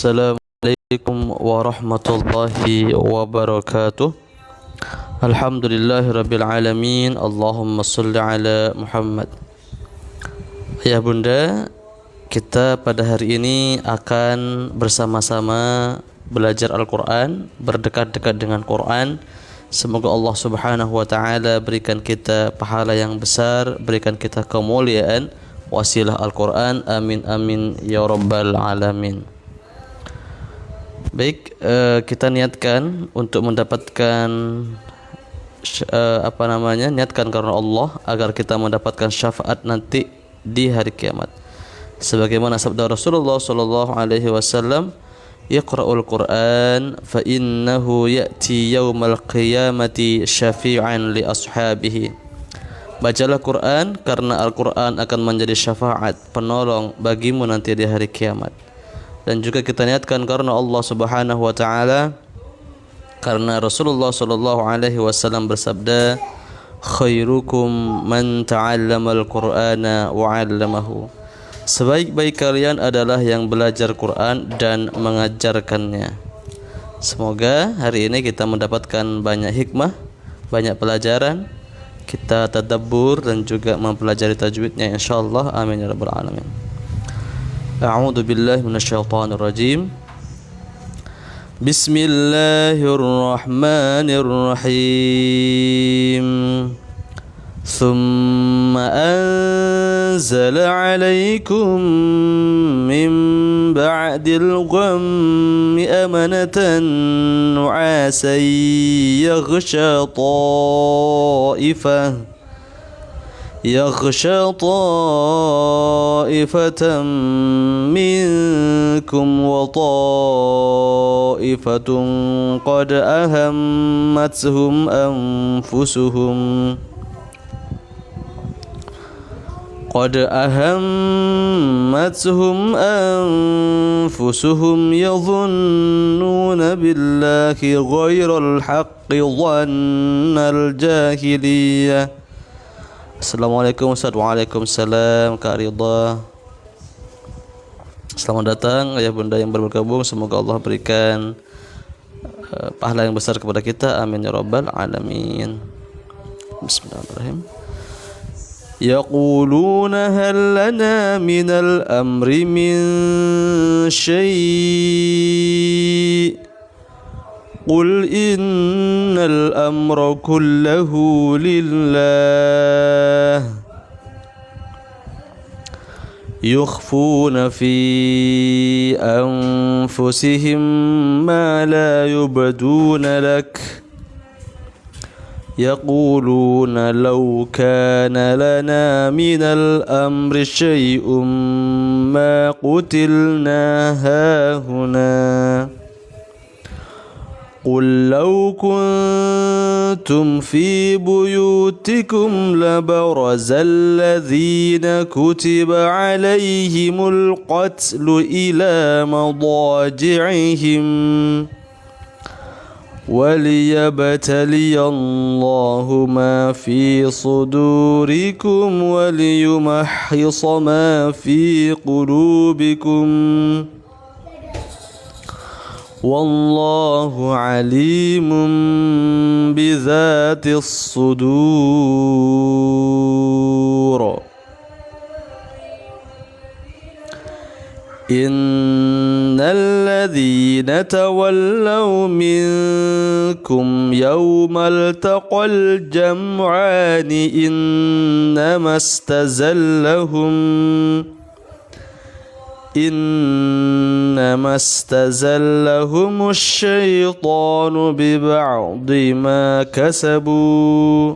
Assalamualaikum warahmatullahi wabarakatuh. Alhamdulillahirabbil alamin. Allahumma shalli ala Muhammad. Ayah bunda, kita pada hari ini akan bersama-sama belajar Al-Quran, berdekat-dekat dengan Quran. Semoga Allah subhanahu wa ta'ala berikan kita pahala yang besar, berikan kita kemuliaan wasilah Al-Quran. Amin amin ya rabbal alamin. Baik, kita niatkan untuk mendapatkan niatkan karena Allah agar kita mendapatkan syafaat nanti di hari kiamat. Sebagaimana sabda Rasulullah sallallahu alaihi wasallam, "Iqra'ul Qur'an fa innahu ya'ti yaumal qiyamati syafi'an li ashabihi." Bacalah Quran karena Al-Quran akan menjadi syafaat, penolong bagimu nanti di hari kiamat. Dan juga kita niatkan karena Allah subhanahu wa ta'ala, karena Rasulullah sallallahu alaihi wasallam bersabda, "Khairukum man ta'allamal Qur'ana wa 'allamahu." Sebaik-baik kalian adalah yang belajar Quran dan mengajarkannya. Semoga hari ini kita mendapatkan banyak hikmah, banyak pelajaran, kita tadabbur dan juga mempelajari tajwidnya insyaallah. Amin ya rabbal alamin. A'udzu billahi minasyaitonir rajim. Bismillahirrahmanirrahim. Thumma anzala 'alaikum min ba'dil ghammi amanatan nu'asan yaghsha طائفة منكم وطائفة قد أهمتهم أنفسهم يظنون بالله غير الحق ظن الجاهلية. Assalamualaikum Ustaz. Waalaikumsalam Kak Ridha. Selamat datang ayah bunda yang bergabung. Semoga Allah berikan pahala yang besar kepada kita. Amin ya rabbal alamin. Bismillahirrahmanirrahim. Yaquluna hal lana minal amri min syai'. Qul innal amra kullahu lillah. Yukhfuna fi anfusihim ma la yubduna lak. Yaquluna law kana lana minal amri syai'un ma qutilna hahuna. قل لو كنتم في بيوتكم لبرز الذين كتب عليهم القتل إلى مضاجعهم وليبتلي الله ما في صدوركم وليمحص ما في قلوبكم والله عليم بذات الصدور. إن الذين تولوا منكم يوم التقى الجمعان إنما استزلهم الشيطان ببعض ما كسبوا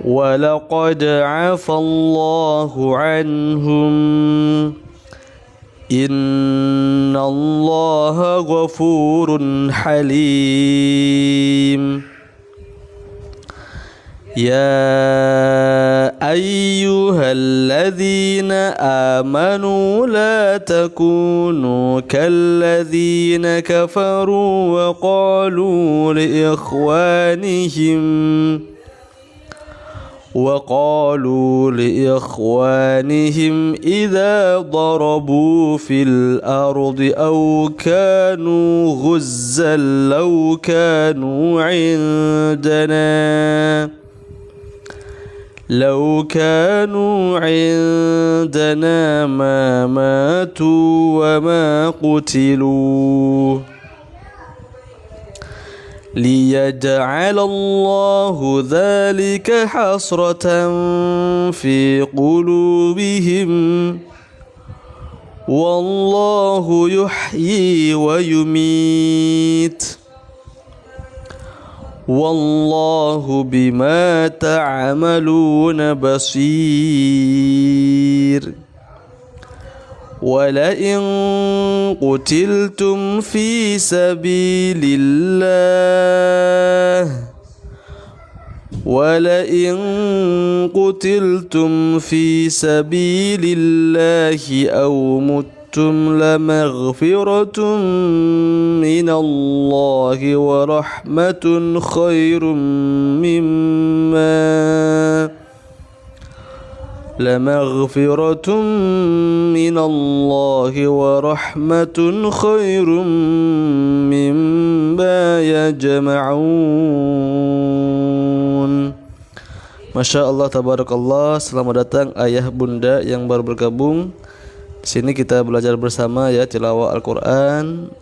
ولقد عفى الله عنهم إن الله غفور حليم. يا أيها الذين آمنوا لا تكونوا كالذين كفروا وقالوا لإخوانهم إذا ضربوا في الأرض أو كانوا غزا لو كانوا عندنا ما ماتوا وما قتلوا ليجعل الله ذلك حسرة في قلوبهم والله يحيي ويميت والله بما تعملون بصير ولئن قتلتم في سبيل الله أو متم لمغفرة من الله ورحمة خير مما يجمعون. Masya Allah, tabarakallah. Selamat datang ayah bunda yang baru bergabung. Di sini kita belajar bersama ya, tilawah Al-Quran,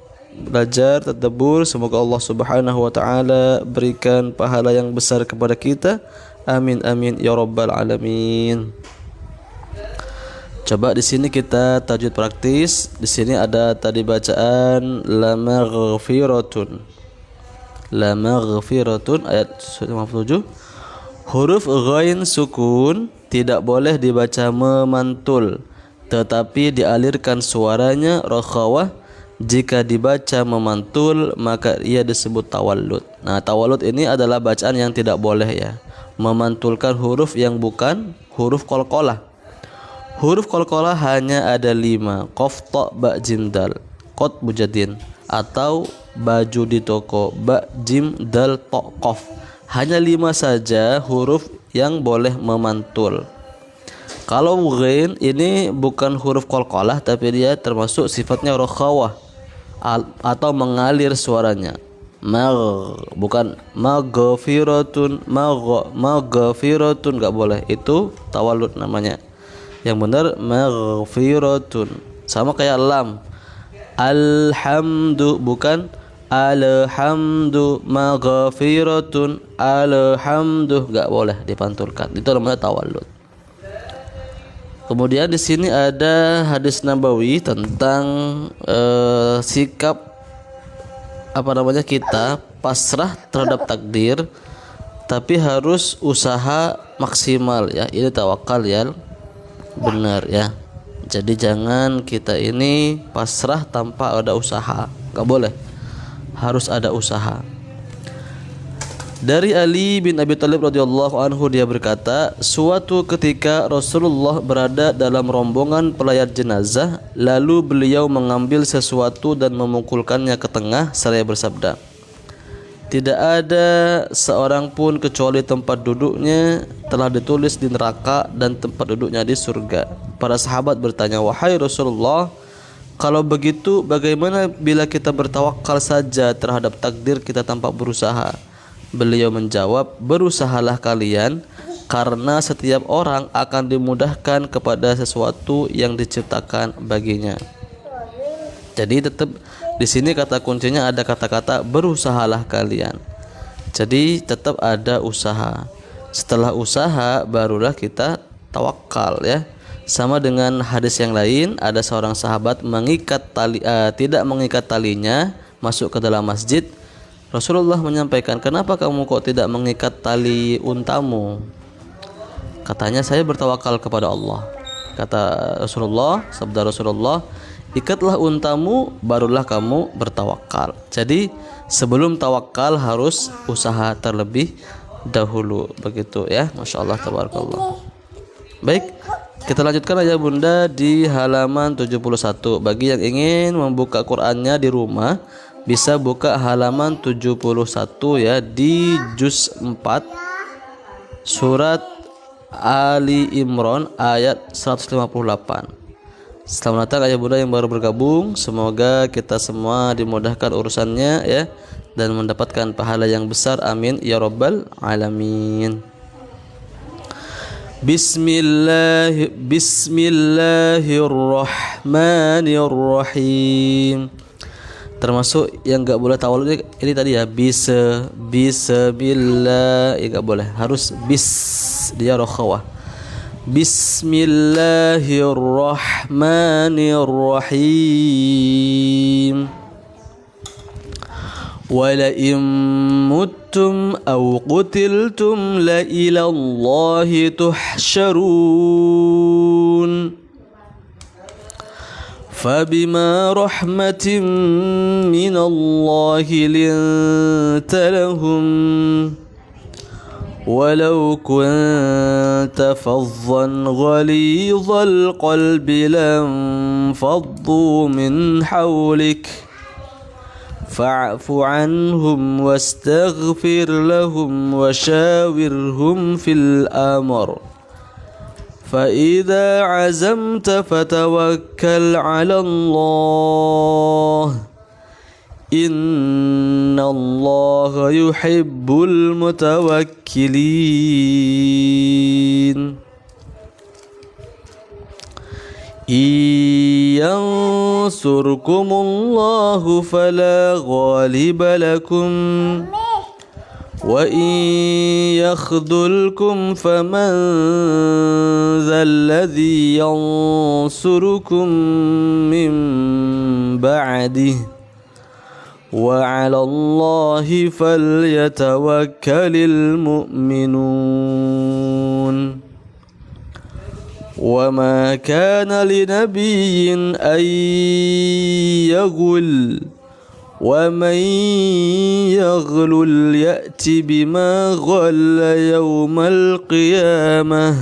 belajar tadabbur. Semoga Allah Subhanahu wa taala berikan pahala yang besar kepada kita. Amin amin ya rabbal alamin. Coba di sini kita tajwid praktis. Di sini ada tadi bacaan lamaghfiratun ayat 57. Huruf ghain sukun tidak boleh dibaca memantul, tetapi dialirkan suaranya rakhawah. Jika dibaca memantul maka ia disebut tawallud. Nah, tawallud ini adalah bacaan yang tidak boleh ya, memantulkan huruf yang bukan huruf qalqalah. Huruf qalqalah hanya ada 5, qaf, ta, ba, jim, dal, qad, bujadin, atau baju di toko, ba, jim, dal, ta, qaf. Hanya 5 saja huruf yang boleh memantul. Kalau ghain ini bukan huruf qalqalah, tapi dia termasuk sifatnya rakhawah atau mengalir suaranya. Bukan maghfiratun, maghfiratun enggak boleh. Itu tawallud namanya. Yang benar maghfiratun. Sama kayak lam. Alhamdu, bukan alhamdu, maghfiratun, alhamdu, enggak boleh dipantulkan. Itu namanya tawallud. Kemudian di sini ada hadis nabawi tentang sikap kita pasrah terhadap takdir, tapi harus usaha maksimal ya. Ini tawakal ya, benar ya. Jadi jangan kita ini pasrah tanpa ada usaha, enggak boleh. Harus ada usaha. Dari Ali bin Abi Thalib radhiyallahu anhu, dia berkata, suatu ketika Rasulullah berada dalam rombongan pelayat jenazah, lalu beliau mengambil sesuatu dan memukulkannya ke tengah seraya bersabda, tidak ada seorang pun kecuali tempat duduknya telah ditulis di neraka dan tempat duduknya di surga. Para sahabat bertanya, wahai Rasulullah, kalau begitu bagaimana bila kita bertawakal saja terhadap takdir kita tanpa berusaha? Beliau menjawab, berusahalah kalian, karena setiap orang akan dimudahkan kepada sesuatu yang diciptakan baginya. Jadi tetap di sini kata kuncinya ada kata-kata berusahalah kalian. Jadi tetap ada usaha. Setelah usaha barulah kita tawakal ya. Sama dengan hadis yang lain, ada seorang sahabat tidak mengikat talinya masuk ke dalam masjid. Rasulullah menyampaikan, kenapa kamu kok tidak mengikat tali untamu? Katanya, saya bertawakal kepada Allah. Kata Rasulullah, sabda Rasulullah, ikatlah untamu barulah kamu bertawakal. Jadi sebelum tawakal harus usaha terlebih dahulu, begitu ya. Masya Allah, tabarakallah. Baik, kita lanjutkan aja bunda di halaman 71. Bagi yang ingin membuka Qur'annya di rumah, bisa buka halaman 71 ya, di juz 4 surat Ali Imran ayat 158. Selamat datang ayah bunda yang baru bergabung. Semoga kita semua dimudahkan urusannya ya, dan mendapatkan pahala yang besar. Amin ya rabbal alamin. Bismillahirrahmanirrahim. Termasuk yang enggak boleh tawalud ini tadi ya, bismillah, ya enggak boleh, harus bis dia rokhawah. Bismillahirrahmanirrahim. وَلَئِن مُتُّمْ أَوْ قُتِلْتُمْ لَإِلَى اللَّهِ تُحْشَرُونَ فَبِمَا رَحْمَةٍ مِّنَ اللَّهِ لِنتَ لَهُمْ وَلَوْ كُنتَ فَظًّا غَلِيظَ الْقَلْبِ لَانفَضُّوا مِنْ حَوْلِكَ فاعف عنهم واستغفر لهم وشاورهم في الأمر فإذا عزمت فتوكل على الله إن الله يحب المتوكلين ينصركم الله فلا غالب لكم وإن يخذلكم فمن ذا الذي ينصركم من بعده وعلى الله فليتوكل المؤمنون وما كان لنبي أن يغل ومن يغلل يأت بما غل يوم القيامة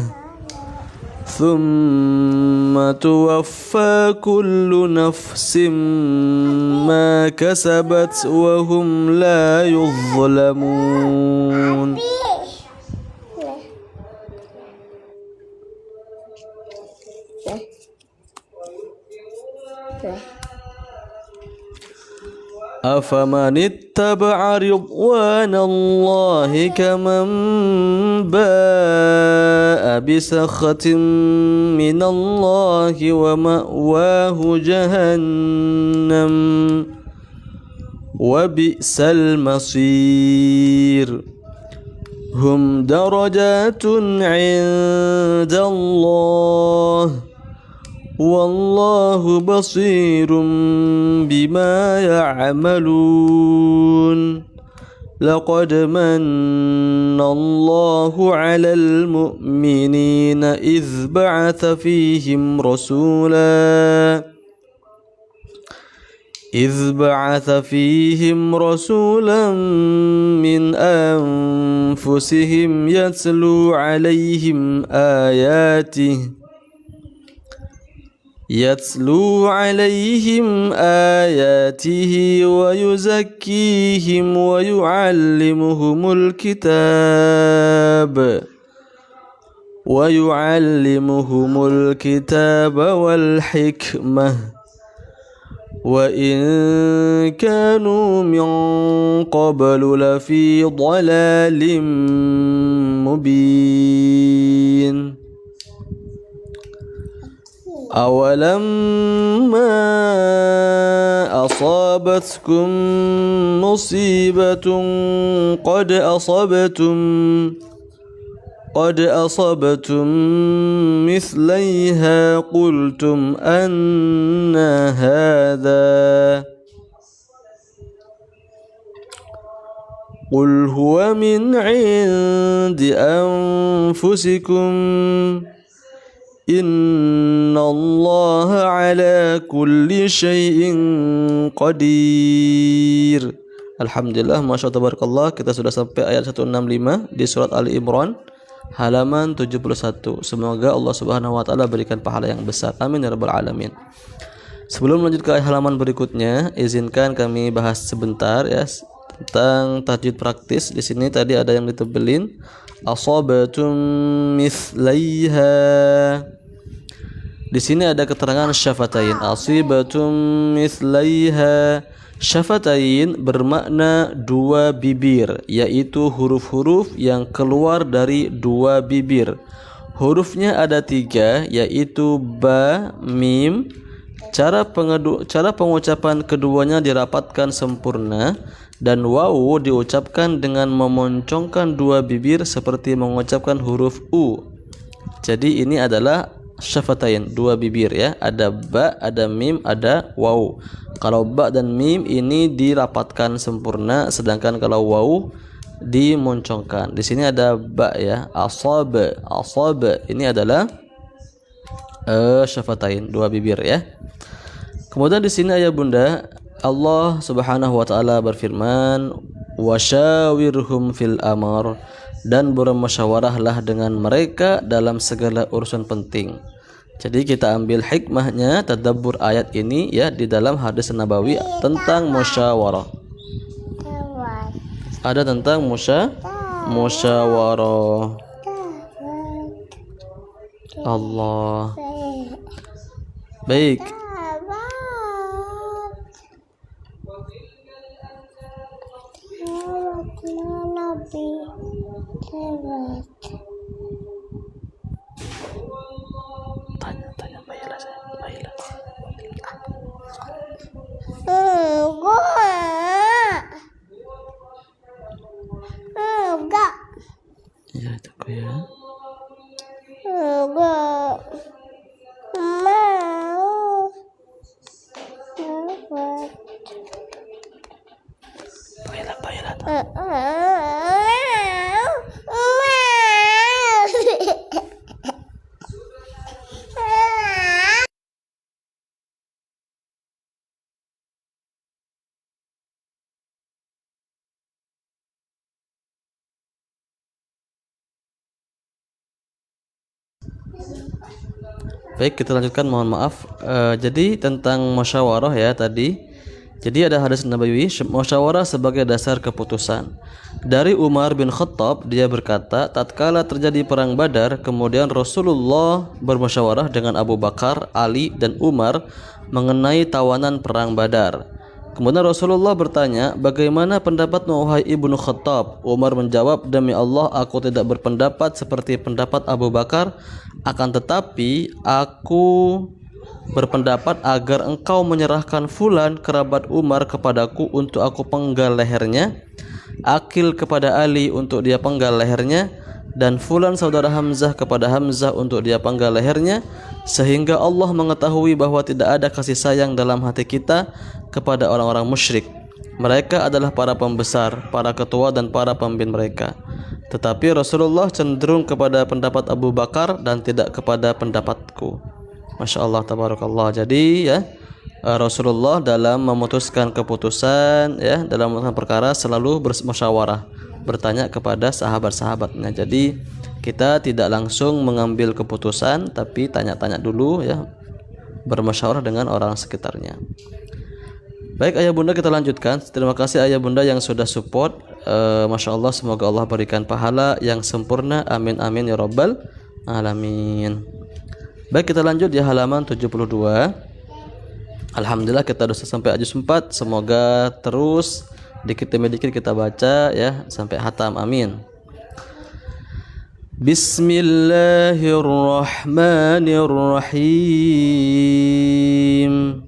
ثم توفى كل نفس ما كسبت وهم لا يظلمون. أفمن اتبع رضوان الله كمن باء بسخط من الله ومأواه جهنم وبئس المصير هم درجات عند الله والله بصير بما يعملون لقد من الله على المؤمنين إذ بعث فيهم رسولا من أنفسهم يتلو عليهم آياته ويزكيهم ويعلمهم الكتاب والحكمة وإن كانوا من قبل لفي ضلال مبين. أولما أصابتكم مصيبة قد أصبتم مثليها قلتم أن هذا قل هو من عند أنفسكم Innallaha ala kulli syai'in qadir. Alhamdulillah, Masya Allah, tabarakallah. Kita sudah sampai ayat 165 di surat Ali Imran halaman 71. Semoga Allah Subhanahu wa taala berikan pahala yang besar. Amin ya rabbal alamin. Sebelum lanjut ke halaman berikutnya, izinkan kami bahas sebentar ya tentang tajwid praktis. Di sini tadi ada yang ditebelin. Asabatum mithlaiha. Di sini ada keterangan syafatain. Asibatum mithlaiha. Syafatain bermakna dua bibir, yaitu huruf-huruf yang keluar dari dua bibir. Hurufnya ada tiga, yaitu ba, mim. Cara pengucapan keduanya dirapatkan sempurna, dan wawu diucapkan dengan memoncongkan dua bibir seperti mengucapkan huruf u. Jadi ini adalah syafatain, dua bibir ya. Ada ba, ada mim, ada wawu. Kalau ba dan mim ini dirapatkan sempurna, sedangkan kalau wawu dimoncongkan. Di sini ada ba ya, asaba, asaba. Ini adalah syafatain, dua bibir ya. Kemudian di sini ayah bunda, Allah Subhanahu wa taala berfirman, "Wasyawirhum fil amr," dan bermusyawarahlah dengan mereka dalam segala urusan penting. Jadi kita ambil hikmahnya tadabbur ayat ini ya di dalam hadis nabawi tentang musyawarah. Ada tentang musyawarah. Allah. Baik. Tanya Baila saya. Baila. Enggak. Ya, itu ya. Enggak. Mau. Baila, Baila. Baik, kita lanjutkan. Mohon maaf. Jadi tentang musyawarah ya tadi. Jadi ada hadis nabawi musyawarah sebagai dasar keputusan. Dari Umar bin Khattab, dia berkata, tatkala terjadi perang Badar, kemudian Rasulullah bermusyawarah dengan Abu Bakar, Ali dan Umar mengenai tawanan perang Badar. Kemudian Rasulullah bertanya, bagaimana pendapatmu wahai Ibnu Khattab? Umar menjawab, demi Allah aku tidak berpendapat seperti pendapat Abu Bakar, akan tetapi aku berpendapat agar engkau menyerahkan Fulan kerabat Umar kepadaku untuk aku penggal lehernya, Akil kepada Ali untuk dia penggal lehernya, dan Fulan saudara Hamzah kepada Hamzah untuk dia penggal lehernya, sehingga Allah mengetahui bahwa tidak ada kasih sayang dalam hati kita kepada orang-orang musyrik. Mereka adalah para pembesar, para ketua dan para pemimpin mereka. Tetapi Rasulullah cenderung kepada pendapat Abu Bakar dan tidak kepada pendapatku. Masya Allah, tabarakallah. Jadi ya, Rasulullah dalam memutuskan keputusan ya, dalam memutuskan perkara selalu bermusyawarah, bertanya kepada sahabat-sahabatnya. Jadi kita tidak langsung mengambil keputusan, tapi tanya-tanya dulu ya, bermusyawarah dengan orang sekitarnya. Baik ayah bunda, kita lanjutkan. Terima kasih ayah bunda yang sudah support. Masya Allah, semoga Allah berikan pahala yang sempurna. Amin amin ya rabbal alamin. Baik, kita lanjut di halaman 72. Alhamdulillah kita sudah sampai juz 4. Semoga terus dikit demi dikit kita baca ya sampai hatam. Amin. Bismillahirrahmanirrahim.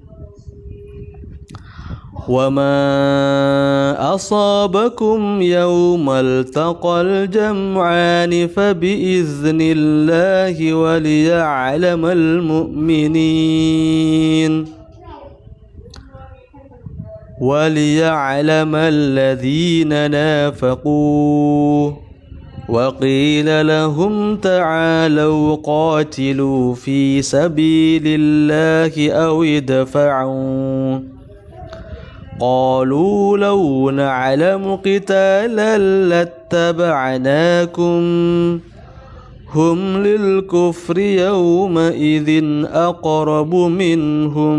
وَمَا أَصَابَكُمْ يَوْمَ الْتَقَى الْجَمْعَانِ فَبِإِذْنِ اللَّهِ وَلِيَعْلَمَ الْمُؤْمِنِينَ وَلِيَعْلَمَ الَّذِينَ نَافَقُوا وَقِيلَ لَهُمْ تَعَالَوْا قَاتِلُوا فِي سَبِيلِ اللَّهِ أَوِ ادْفَعُوا قالوا لو نعلم قتالا لاتبعناكم هم للكفر يومئذ أقرب منهم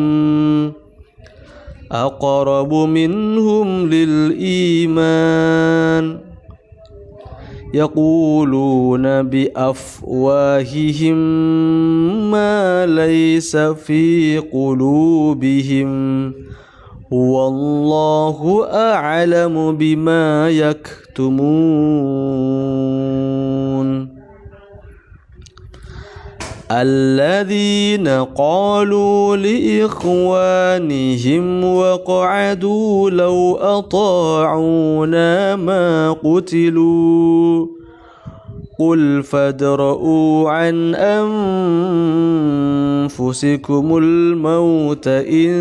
أقرب منهم للإيمان يقولون بأفواههم ما ليس في قلوبهم والله أعلم بما يكتمون الذين قالوا لإخوانهم وقعدوا لو أطاعونا ما قتلوا قل فادرءوا عن أنفسكم الموت إن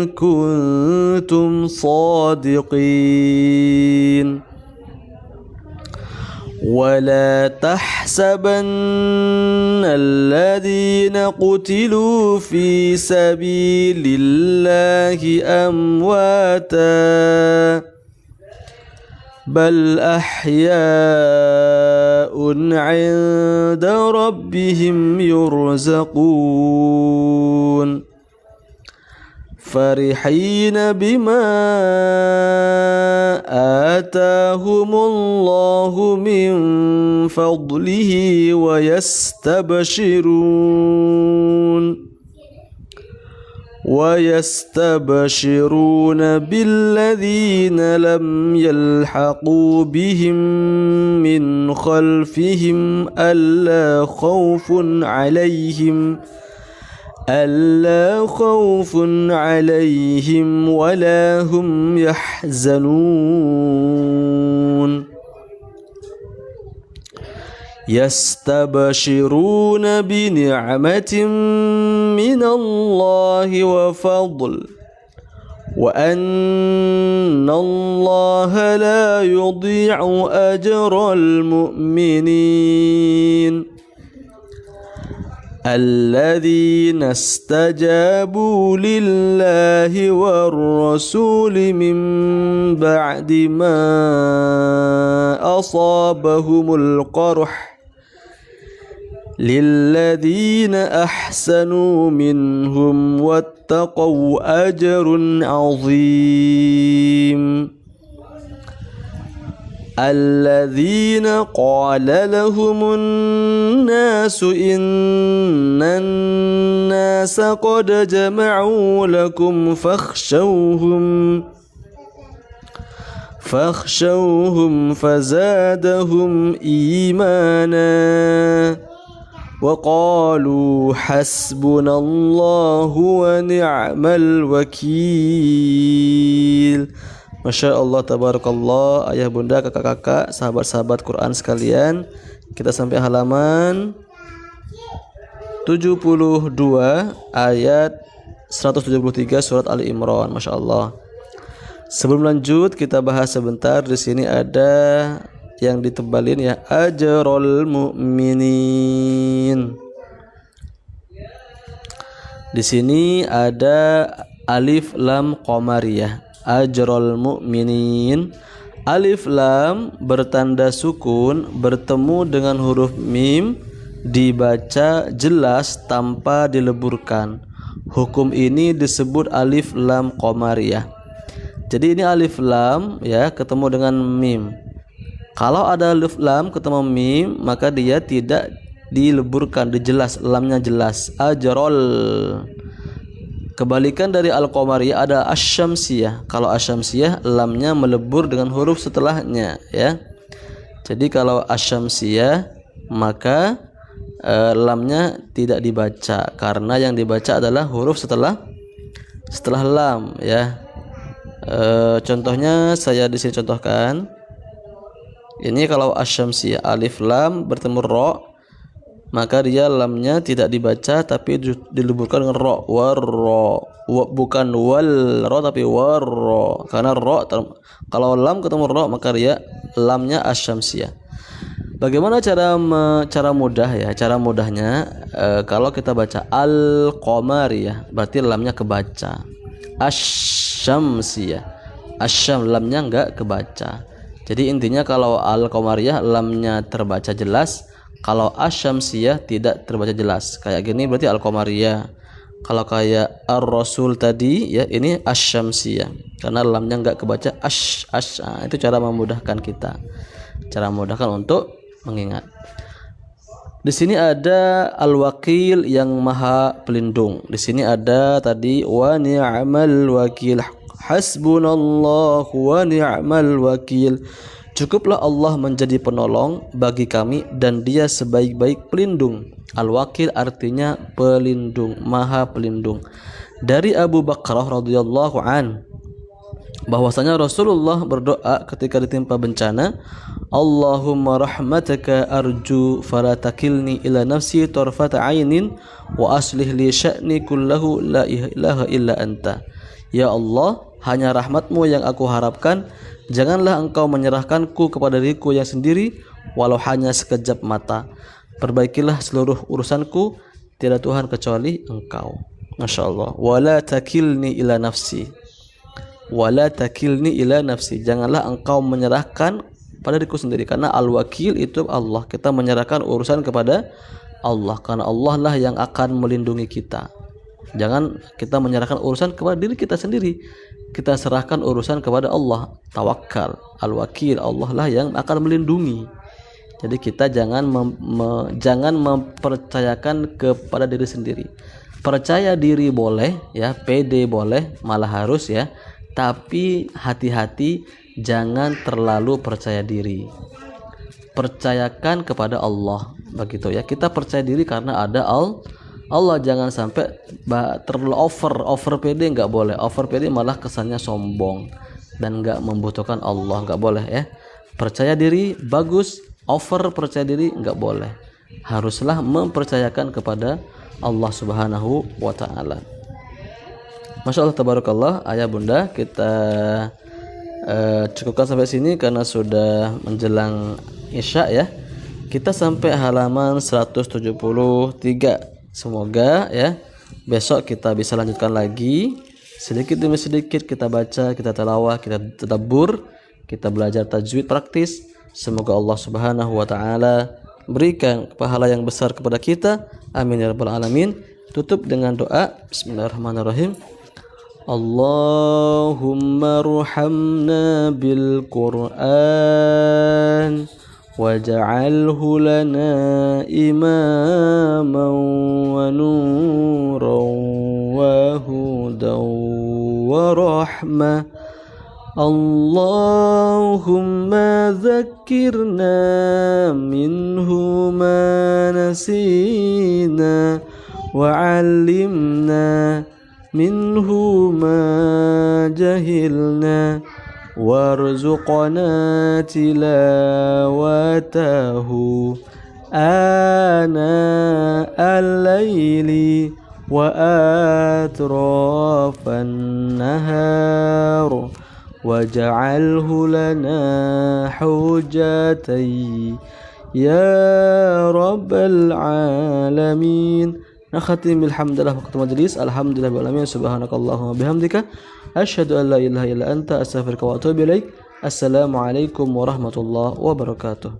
كنتم صادقين ولا تحسبن الذين قتلوا في سبيل الله أمواتا بل أحياء عند ربهم يرزقون فرحين بما آتاهم الله من فضله ويستبشرون بالذين لم يلحقوا بهم من خلفهم ألا خوف عليهم ولا هم يحزنون يستبشرون بنعمة من الله وفضل وأن الله لا يضيع أجر المؤمنين الذين استجابوا لله والرسول من بعد ما أصابهم القرح للذين أحسنوا منهم واتقوا أجر عظيم الذين قال لهم الناس إن الناس قد جمعوا لكم فاخشوهم فزادهم إيمانا وقالوا حسبنا الله ونعم الوكيل. Masya Allah, tabarakallah, ayah bunda, kakak-kakak, sahabat-sahabat Quran sekalian, kita sampai halaman 72 ayat 173 surat Ali Imran. Masya Allah. Sebelum lanjut kita bahas sebentar. Di sini ada yang ditebalin ya, ajrul mu'minin. Di sini ada alif lam qamariyah. Ajrul mu'minin, alif lam bertanda sukun bertemu dengan huruf mim dibaca jelas tanpa dileburkan. Hukum ini disebut alif lam qamariyah. Jadi ini alif lam ya ketemu dengan mim. Kalau ada alif lam ketemu mim maka dia tidak dileburkan, dijelas, lamnya jelas. Ajrul. Kebalikan dari al-qamariyah ada asy-syamsiyah. Kalau asy-syamsiyah lamnya melebur dengan huruf setelahnya ya. Jadi kalau asy-syamsiyah maka lamnya tidak dibaca karena yang dibaca adalah huruf setelah lam ya. Contohnya saya di sini contohkan. Ini kalau asy-syamsiyah alif lam bertemu ro maka dia lamnya tidak dibaca tapi dileburkan dengan ro, warro, bukan wal ro tapi warro, karena ro kalau lam ketemu ro maka dia lamnya asy-syamsiyah. Bagaimana cara mudah ya? Cara mudahnya kalau kita baca al-qamariyah berarti lamnya kebaca. Asy-syamsiyah, asyam lamnya enggak kebaca. Jadi intinya kalau al-qamariyah lamnya terbaca jelas, kalau asy-syamsiyah tidak terbaca jelas. Kayak gini berarti al-qamariyah. Kalau kayak ar-rasul tadi ya, ini asy-syamsiyah karena lamnya enggak kebaca itu cara memudahkan kita. Cara memudahkan untuk mengingat. Di sini ada al-wakil yang maha pelindung. Di sini ada tadi wa ni'mal wakil. Hasbunallahu wa ni'mal wakil. Cukuplah Allah menjadi penolong bagi kami dan Dia sebaik-baik pelindung. Al-wakil artinya pelindung, maha pelindung. Dari Abu Bakrah radhiyallahu an bahwasanya Rasulullah berdoa ketika ditimpa bencana, Allahumma rahmataka arju fala takilni ila nafsi tarfata ainin wa aslih li sya'ni kullahu la ilaha illa anta. Ya Allah, hanya rahmatmu yang aku harapkan, janganlah engkau menyerahkanku kepada diriku yang sendiri walau hanya sekejap mata. Perbaikilah seluruh urusanku, tiada Tuhan kecuali engkau. Masya Allah. Wala takilni ila nafsi, wala takilni ila nafsi, janganlah engkau menyerahkan pada diriku sendiri, karena al-wakil itu Allah. Kita menyerahkan urusan kepada Allah karena Allah lah yang akan melindungi kita. Jangan kita menyerahkan urusan kepada diri kita sendiri, kita serahkan urusan kepada Allah. Tawakal, al-wakil, Allah lah yang akan melindungi. Jadi kita jangan mempercayakan kepada diri sendiri. Percaya diri boleh ya, pede boleh, malah harus ya, tapi hati-hati, jangan terlalu percaya diri. Percayakan kepada Allah, begitu ya. Kita percaya diri karena ada Allah, jangan sampai terlalu over pede, nggak boleh. Over pede malah kesannya sombong dan nggak membutuhkan Allah, nggak boleh ya. Percaya diri bagus, over percaya diri nggak boleh. Haruslah mempercayakan kepada Allah Subhanahu wa ta'ala. Masya Allah, tabarakallah. Ayah bunda, kita cukupkan sampai sini karena sudah menjelang Isya ya. Kita sampai halaman 173. Semoga ya besok kita bisa lanjutkan lagi, sedikit demi sedikit kita baca, kita tilawah, kita tadabbur, kita belajar tajwid praktis. Semoga Allah Subhanahu wa taala berikan pahala yang besar kepada kita. Amin ya rabbal alamin. Tutup dengan doa. Bismillahirrahmanirrahim. Allahumma arhamna bil Qur'an waj'alhu lana imaman wa nuran wa hudan wa rahmah. Allahumma zakkirna minhu ma nasina wa 'allimna minhu ma jahilna warzuqna tilawatahu ana al-laili wa atrafan nahar waj'alhu lana hujjatan ya rabbal alamin. Nakhatim bilhamdulillah waqtu majlis. Alhamdulillah bil alamin. Subhanakallahumma bihamdika asyhadu an la ilaha illa anta astaghfiruka wa atubu ilaik. Assalamualaikum warahmatullahi wabarakatuh.